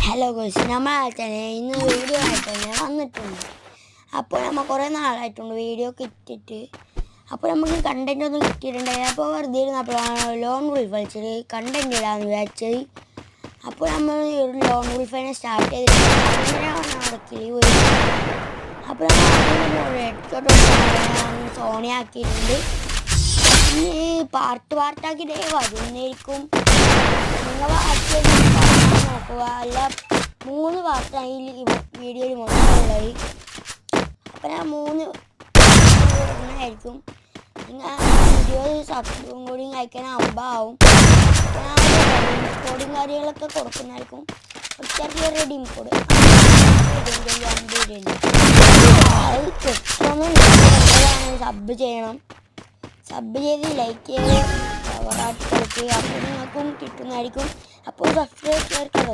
Hello ഗോയ്സ്, നമ്മളെ ഇന്ന് video ആയിട്ട് ഞാൻ വന്നിട്ടുണ്ട്. അപ്പോൾ നമ്മൾ കുറേ നാളായിട്ടുണ്ട് വീഡിയോ ഒക്കെ ഇട്ടിട്ട്. അപ്പോൾ നമുക്ക് കണ്ടൻറ് ഒന്നും കിട്ടിയിട്ടുണ്ടായില്ല. അപ്പോൾ വെറുതെ ഇരുന്നപ്പോഴാണ് ലോൺ വുൾഫ് കളിച്ചത് കണ്ടൻറ് ഇടാന്ന് വിചാരിച്ചത്. അപ്പോൾ നമ്മൾ ഒരു ലോൺ വുൾഫിനെ സ്റ്റാർട്ട് ചെയ്തിട്ട് അങ്ങനെയാണ് അവിടെ കിളി പോയി. അപ്പോൾ നമ്മൾ ഹെഡ്ഷോട്ട് സോണിയാക്കിയിട്ടുണ്ട്. ഇനി പാർട്ടാക്കിയിട്ടേ വരുന്നേക്കും. നിങ്ങൾ നോക്കുക, അല്ല 3 പാർട്ടാണ് ഈ വീഡിയോയിൽ മൊത്തമുള്ളത്. അപ്പം ഞാൻ 3 ആയിരിക്കും. നിങ്ങൾ 20 സബ്സ്ക്രൈബും കൂടി കഴിക്കാൻ 50 ആവും. കോഡിങ് കാര്യങ്ങളൊക്കെ കൊടുക്കുന്നതായിരിക്കും. ചെറിയ റെഡീം കോഡ് അത് കിട്ടുമെന്ന് സബ് ചെയ്യണം. സബ് ചെയ്ത് ലൈക്ക് ചെയ്ത് കളിക്കുക. അപ്പോൾ നിങ്ങൾക്കും കിട്ടുന്നതായിരിക്കും. അപ്പോൾ സബ്സ്ക്രൈബ് ചേർക്കാമോ.